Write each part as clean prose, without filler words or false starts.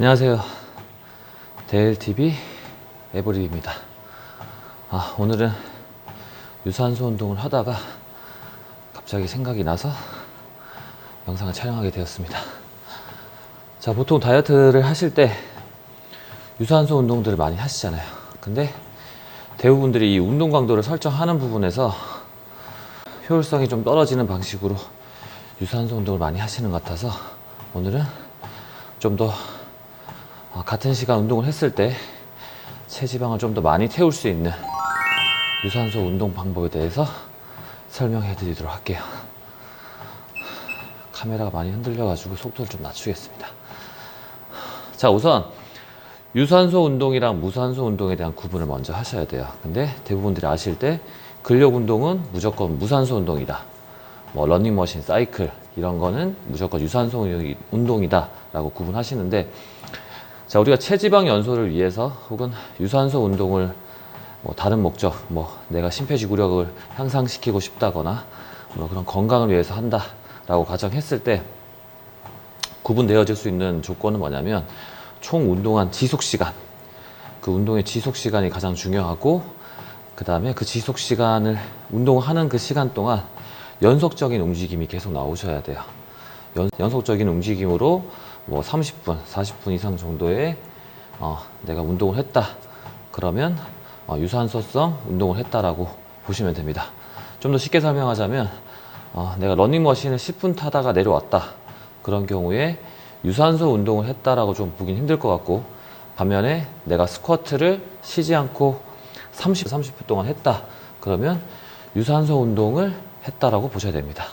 안녕하세요. 데일TV 에브리입니다. 오늘은 유산소 운동을 하다가 갑자기 생각이 나서 영상을 촬영하게 되었습니다. 자, 보통 다이어트를 하실 때 유산소 운동들을 많이 하시잖아요. 근데 대부분들이 이 운동 강도를 설정하는 부분에서 효율성이 좀 떨어지는 방식으로 유산소 운동을 많이 하시는 것 같아서 오늘은 좀 더 같은 시간 운동을 했을 때 체지방을 좀 더 많이 태울 수 있는 유산소 운동 방법에 대해서 설명해 드리도록 할게요. 카메라가 많이 흔들려 가지고 속도를 좀 낮추겠습니다. 자, 우선 유산소 운동이랑 무산소 운동에 대한 구분을 먼저 하셔야 돼요. 근데 대부분들이 아실 때 근력 운동은 무조건 무산소 운동이다, 뭐 러닝머신, 사이클 이런 거는 무조건 유산소 운동이다 라고 구분하시는데, 자, 우리가 체지방 연소를 위해서 혹은 유산소 운동을 다른 목적, 내가 심폐지구력을 향상시키고 싶다거나 그런 건강을 위해서 한다 라고 가정했을 때 구분되어질 수 있는 조건은 뭐냐면, 총 운동한 지속시간, 그 운동의 지속시간이 가장 중요하고, 그 다음에 그 지속시간을 운동하는 그 시간 동안 연속적인 움직임이 계속 나오셔야 돼요. 연속적인 움직임으로 30분, 40분 이상 정도의 내가 운동을 했다 그러면 유산소성 운동을 했다라고 보시면 됩니다. 좀 더 쉽게 설명하자면 내가 러닝머신을 10분 타다가 내려왔다 그런 경우에 유산소 운동을 했다라고 좀 보긴 힘들 것 같고, 반면에 내가 스쿼트를 쉬지 않고 30분 동안 했다 그러면 유산소 운동을 했다라고 보셔야 됩니다.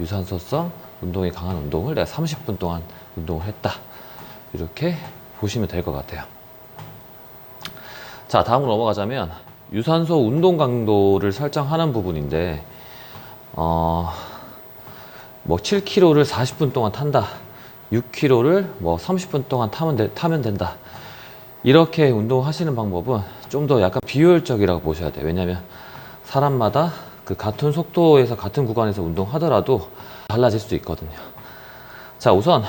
유산소성 운동이 강한 운동을 내가 30분 동안 운동을 했다, 이렇게 보시면 될 것 같아요. 자, 다음으로 넘어가자면 유산소 운동 강도를 설정하는 부분인데, 7km를 40분 동안 탄다, 6km를 30분 동안 타면 된다, 이렇게 운동하시는 방법은 좀 더 약간 비효율적이라고 보셔야 돼요. 왜냐하면 사람마다 그 같은 속도에서 같은 구간에서 운동하더라도 달라질 수도 있거든요. 자, 우선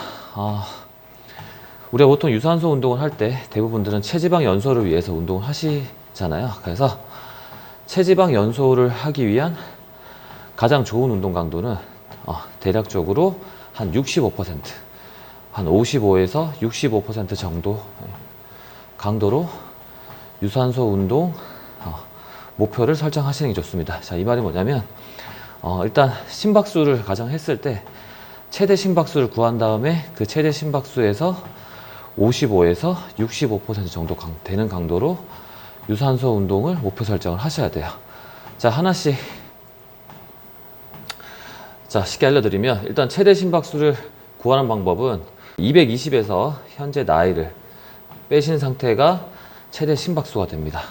우리가 보통 유산소 운동을 할 때 대부분들은 체지방 연소를 위해서 운동을 하시잖아요. 그래서 체지방 연소를 하기 위한 가장 좋은 운동 강도는 대략적으로 한 65%, 한 55에서 65% 정도 강도로 유산소 운동 목표를 설정하시는 게 좋습니다. 자, 이 말이 뭐냐면 일단 심박수를 가정했을 때 최대 심박수를 구한 다음에 그 최대 심박수에서 55에서 65% 정도 되는 강도로 유산소 운동을 목표 설정을 하셔야 돼요. 자, 하나씩 쉽게 알려드리면, 일단 최대 심박수를 구하는 방법은 220에서 현재 나이를 빼신 상태가 최대 심박수가 됩니다.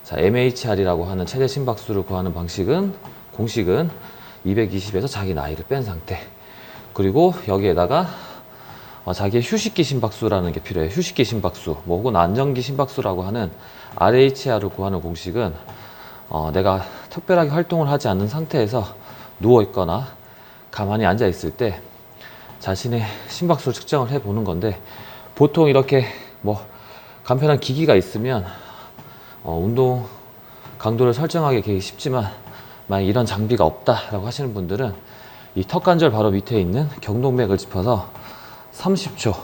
자, MHR이라고 하는 최대 심박수를 구하는 공식은 220에서 자기 나이를 뺀 상태, 그리고 여기에다가 자기의 휴식기 심박수라는 게 필요해요. 휴식기 심박수, 혹은 안정기 심박수라고 하는 RHR을 구하는 공식은 내가 특별하게 활동을 하지 않는 상태에서 누워있거나 가만히 앉아있을 때 자신의 심박수를 측정을 해보는 건데, 보통 이렇게 간편한 기기가 있으면 운동 강도를 설정하기 쉽지만, 만약 이런 장비가 없다라고 하시는 분들은 이 턱관절 바로 밑에 있는 경동맥을 짚어서 30초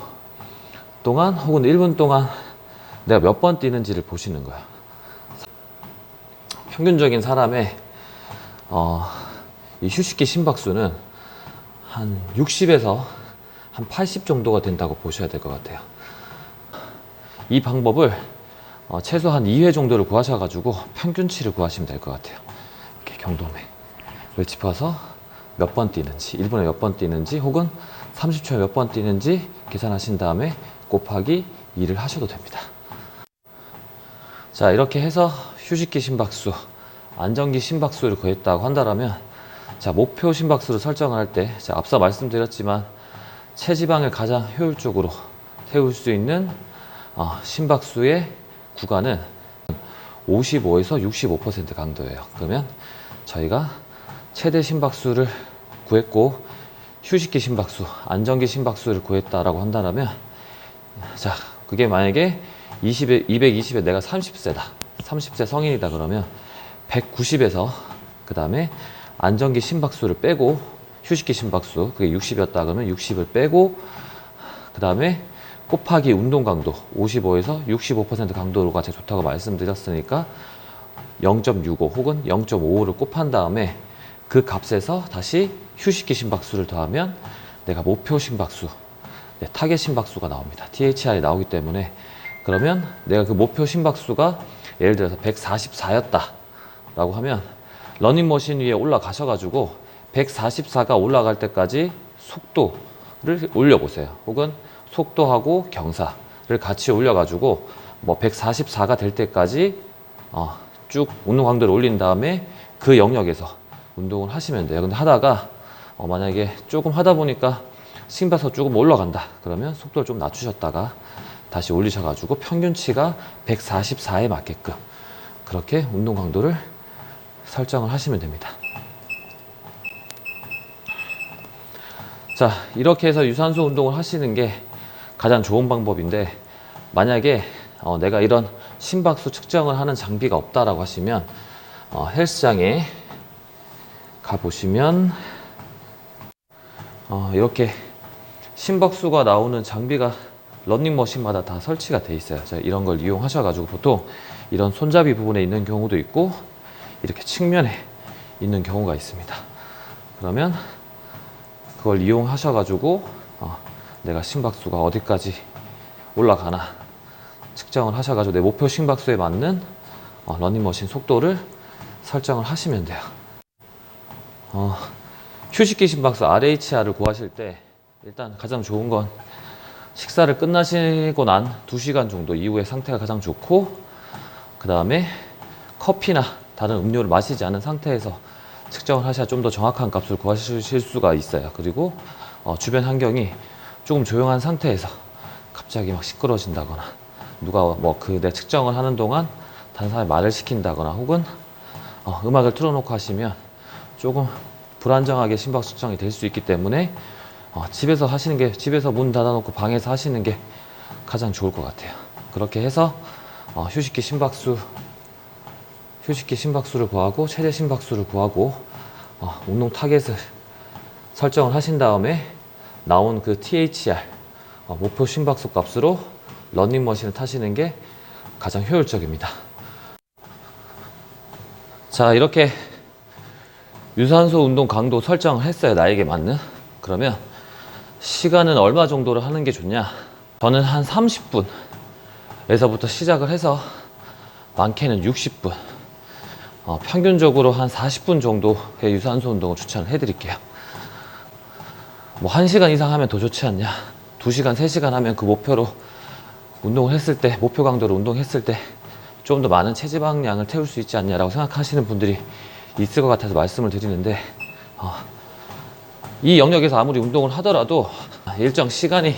동안 혹은 1분 동안 내가 몇 번 뛰는지를 보시는 거예요. 평균적인 사람의 이 휴식기 심박수는 한 60에서 한 80 정도가 된다고 보셔야 될 것 같아요. 이 방법을 최소한 2회 정도를 구하셔가지고 평균치를 구하시면 될 것 같아요. 이렇게 경동맥을 짚어서 몇 번 뛰는지, 1분에 몇 번 뛰는지, 혹은 30초에 몇 번 뛰는지 계산하신 다음에 곱하기 2를 하셔도 됩니다. 자, 이렇게 해서 휴식기 심박수, 안정기 심박수를 구했다고 한다면, 자, 목표 심박수를 설정을 할 때, 앞서 말씀드렸지만 체지방을 가장 효율적으로 태울 수 있는 심박수의 구간은 55에서 65% 강도예요. 그러면 저희가 최대 심박수를 구했고 휴식기 심박수, 안정기 심박수를 구했다라고 한다면 자, 그게 만약에 220에 내가 30세다. 30세 성인이다 그러면 190에서 그 다음에 안정기 심박수를 빼고 휴식기 심박수 그게 60이었다 그러면 60을 빼고 그 다음에 곱하기 운동 강도 55에서 65% 강도가 제일 좋다고 말씀드렸으니까 0.65 혹은 0.55를 곱한 다음에 그 값에서 다시 휴식기 심박수를 더하면 내가 목표 심박수, 타겟 심박수가 나옵니다. THR이 나오기 때문에 그러면 내가 그 목표 심박수가 예를 들어서 144였다 라고 하면 러닝머신 위에 올라가셔가지고 144가 올라갈 때까지 속도를 올려보세요. 혹은 속도하고 경사를 같이 올려가지고 뭐 144가 될 때까지 쭉 운동 강도를 올린 다음에 그 영역에서 운동을 하시면 돼요. 근데 하다가 만약에 조금 하다 보니까 심박수가 조금 올라간다 그러면 속도를 좀 낮추셨다가 다시 올리셔가지고 평균치가 144에 맞게끔 그렇게 운동 강도를 설정을 하시면 됩니다. 자, 이렇게 해서 유산소 운동을 하시는 게 가장 좋은 방법인데 만약에 내가 이런 심박수 측정을 하는 장비가 없다라고 하시면 헬스장에 가보시면 이렇게 심박수가 나오는 장비가 러닝머신마다 다 설치가 돼 있어요. 자, 이런 걸 이용하셔가지고 보통 이런 손잡이 부분에 있는 경우도 있고 이렇게 측면에 있는 경우가 있습니다. 그러면 그걸 이용하셔가지고 내가 심박수가 어디까지 올라가나 측정을 하셔가지고 내 목표 심박수에 맞는 러닝머신 속도를 설정을 하시면 돼요. 휴식기 심박수 RHR을 구하실 때 일단 가장 좋은 건 식사를 끝나시고 난 2시간 정도 이후의 상태가 가장 좋고 그 다음에 커피나 다른 음료를 마시지 않은 상태에서 측정을 하셔야 좀 더 정확한 값을 구하실 수가 있어요. 그리고 주변 환경이 조금 조용한 상태에서 갑자기 막 시끄러워진다거나 누가 뭐 내 측정을 하는 동안 다른 사람이 말을 시킨다거나 혹은 음악을 틀어놓고 하시면 조금 불안정하게 심박수 측정이 될 수 있기 때문에 집에서 하시는 게 집에서 문 닫아놓고 방에서 하시는 게 가장 좋을 것 같아요. 그렇게 해서 휴식기 심박수를 구하고 최대 심박수를 구하고 운동 타겟을 설정을 하신 다음에 나온 그 THR 목표 심박수 값으로 러닝머신을 타시는 게 가장 효율적입니다. 자, 이렇게 유산소 운동 강도 설정을 했어요. 나에게 맞는. 그러면 시간은 얼마 정도를 하는 게 좋냐? 저는 한 30분에서부터 시작을 해서 많게는 60분 평균적으로 한 40분 정도의 유산소 운동을 추천을 해드릴게요. 뭐 1시간 이상 하면 더 좋지 않냐? 2시간, 3시간 하면 그 목표로 운동을 했을 때, 목표 강도로 운동했을 때 좀 더 많은 체지방량을 태울 수 있지 않냐라고 생각하시는 분들이 있을 것 같아서 말씀을 드리는데 이 영역에서 아무리 운동을 하더라도 일정 시간이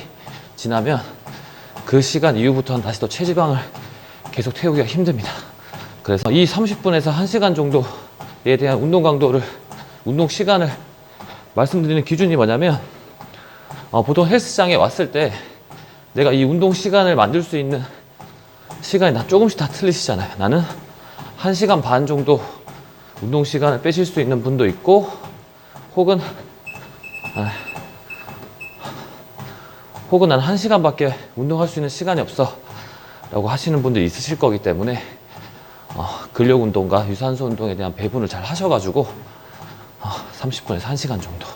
지나면 그 시간 이후부터는 다시 또 체지방을 계속 태우기가 힘듭니다. 그래서 이 30분에서 1시간 정도에 대한 운동 강도를, 운동 시간을 말씀드리는 기준이 뭐냐면 보통 헬스장에 왔을 때 내가 이 운동 시간을 만들 수 있는 시간이 조금씩 다 틀리시잖아요. 나는 1시간 반 정도 운동 시간을 빼실 수 있는 분도 있고 혹은 난 1시간밖에 운동할 수 있는 시간이 없어 라고 하시는 분들이 있으실 거기 때문에 근력 운동과 유산소 운동에 대한 배분을 잘 하셔가지고 30분에서 1시간 정도,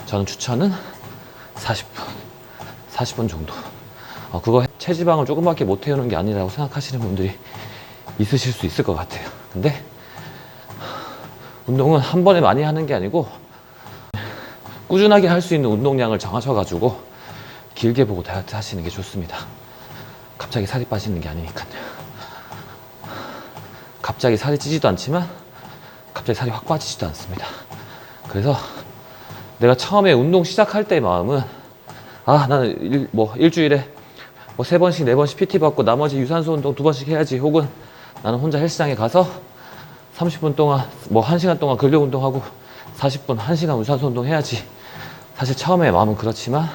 저는 추천은 40분 정도. 그거 체지방을 조금밖에 못 태우는 게 아니라고 생각하시는 분들이 있으실 수 있을 것 같아요. 근데 운동은 한 번에 많이 하는 게 아니고 꾸준하게 할 수 있는 운동량을 정하셔가지고 길게 보고 다이어트 하시는 게 좋습니다. 갑자기 살이 빠지는 게 아니니까요. 갑자기 살이 찌지도 않지만 갑자기 살이 확 빠지지도 않습니다. 그래서 내가 처음에 운동 시작할 때의 마음은 나는 일주일에 3번씩 4번씩 PT 받고 나머지 유산소 운동 2번씩 해야지, 혹은 나는 혼자 헬스장에 가서 30분 동안 1시간 동안 근력 운동하고 40분 1시간 유산소 운동 해야지. 사실 처음에 마음은 그렇지만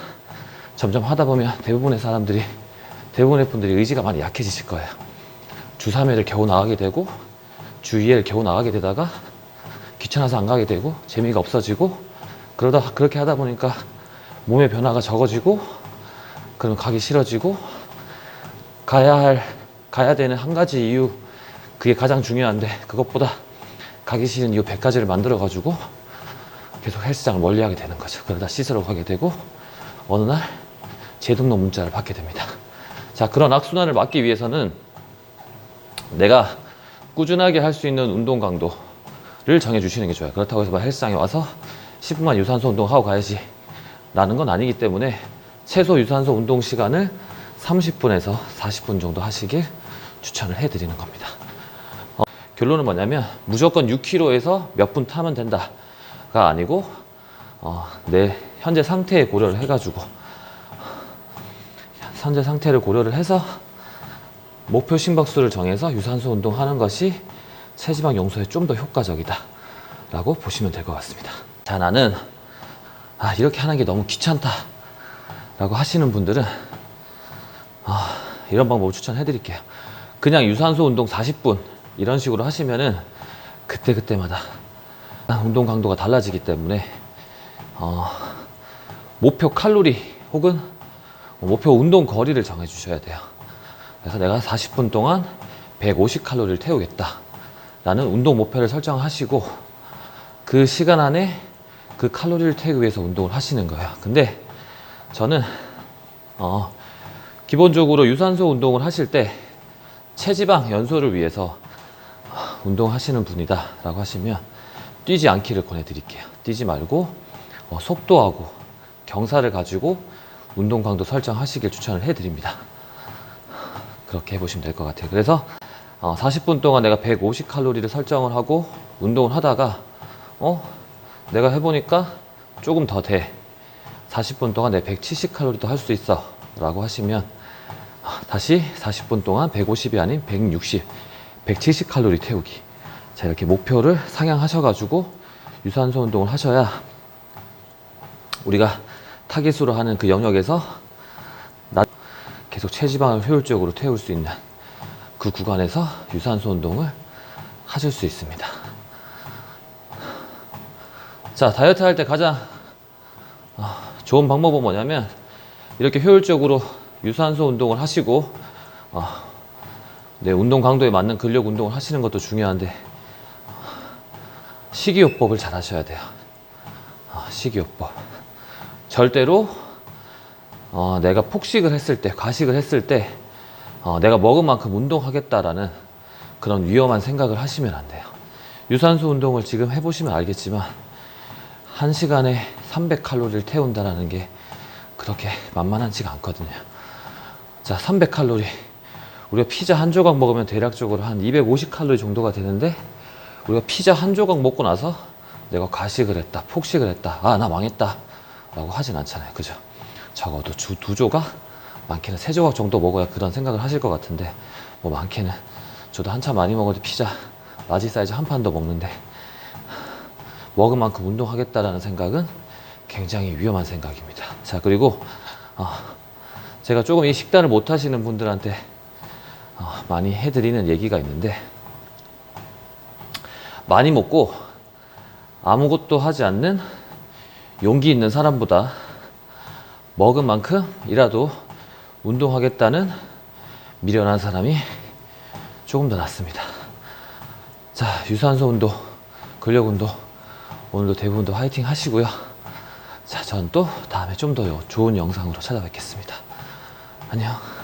점점 하다 보면 대부분의 사람들이 대부분의 분들이 의지가 많이 약해지실 거예요. 주 3회를 겨우 나가게 되고 주 2회를 겨우 나가게 되다가 귀찮아서 안 가게 되고 재미가 없어지고 그러다 그렇게 하다 보니까 몸의 변화가 적어지고 그러면 가기 싫어지고 가야 되는 한 가지 이유, 그게 가장 중요한데 그것보다 가기 싫은 이유 100가지를 만들어 가지고 계속 헬스장을 멀리 하게 되는 거죠. 그러다 씻으러 가게 되고 어느 날 재등록 문자를 받게 됩니다. 자, 그런 악순환을 막기 위해서는 내가 꾸준하게 할 수 있는 운동 강도를 정해주시는 게 좋아요. 그렇다고 해서 헬스장에 와서 10분만 유산소 운동하고 가야지 라는 건 아니기 때문에 최소 유산소 운동 시간을 30분에서 40분 정도 하시길 추천을 해드리는 겁니다. 결론은 뭐냐면 무조건 6kg에서 몇 분 타면 된다가 아니고 내 현재 상태에 고려를 해가지고 현재 상태를 고려를 해서 목표 심박수를 정해서 유산소 운동하는 것이 체지방 용소에 좀 더 효과적이다 라고 보시면 될 것 같습니다. 자, 나는 이렇게 하는 게 너무 귀찮다 라고 하시는 분들은 이런 방법을 추천해 드릴게요. 그냥 유산소 운동 40분 이런 식으로 하시면은 그때그때마다 운동 강도가 달라지기 때문에 목표 칼로리 혹은 목표 운동 거리를 정해 주셔야 돼요. 그래서 내가 40분 동안 150칼로리를 태우겠다 라는 운동 목표를 설정하시고 그 시간 안에 그 칼로리를 태우기 위해서 운동을 하시는 거예요. 근데 저는 기본적으로 유산소 운동을 하실 때 체지방 연소를 위해서 운동하시는 분이다 라고 하시면 뛰지 않기를 권해드릴게요. 뛰지 말고 속도하고 경사를 가지고 운동 강도 설정하시길 추천을 해드립니다. 그렇게 해보시면 될 것 같아요. 그래서 40분 동안 내가 150칼로리를 설정을 하고 운동을 하다가 내가 해보니까 조금 더 돼. 40분 동안 내 170칼로리도 할 수 있어 라고 하시면 다시 40분 동안 150이 아닌 160, 170칼로리 태우기. 자, 이렇게 목표를 상향하셔가지고 유산소 운동을 하셔야 우리가 타깃으로 하는 그 영역에서 계속 체지방을 효율적으로 태울 수 있는 그 구간에서 유산소 운동을 하실 수 있습니다. 자, 다이어트 할 때 가장 좋은 방법은 뭐냐면 이렇게 효율적으로 유산소 운동을 하시고 내 운동 강도에 맞는 근력 운동을 하시는 것도 중요한데 식이요법을 잘 하셔야 돼요. 식이요법. 절대로 내가 폭식을 했을 때, 과식을 했을 때 내가 먹은 만큼 운동하겠다라는 그런 위험한 생각을 하시면 안 돼요. 유산소 운동을 지금 해보시면 알겠지만 1시간에 300칼로리를 태운다는 게 그렇게 만만하지가 않거든요. 자, 300칼로리. 우리가 피자 한 조각 먹으면 대략적으로 한 250칼로리 정도가 되는데 우리가 피자 한 조각 먹고 나서 내가 과식을 했다, 폭식을 했다, 나 망했다 라고 하진 않잖아요. 그죠? 적어도 주 2조각? 많게는 3조각 정도 먹어야 그런 생각을 하실 것 같은데 뭐 많게는 저도 한참 많이 먹어도 피자 라지 사이즈 한 판 더 먹는데 먹은 만큼 운동하겠다라는 생각은 굉장히 위험한 생각입니다. 자, 그리고 제가 조금 이 식단을 못 하시는 분들한테 많이 해드리는 얘기가 있는데 많이 먹고 아무것도 하지 않는 용기 있는 사람보다 먹은 만큼이라도 운동하겠다는 미련한 사람이 조금 더 낫습니다. 자, 유산소 운동, 근력 운동 오늘도 대부분도 화이팅 하시고요. 자, 전 또 다음에 좀 더 좋은 영상으로 찾아뵙겠습니다. 안녕.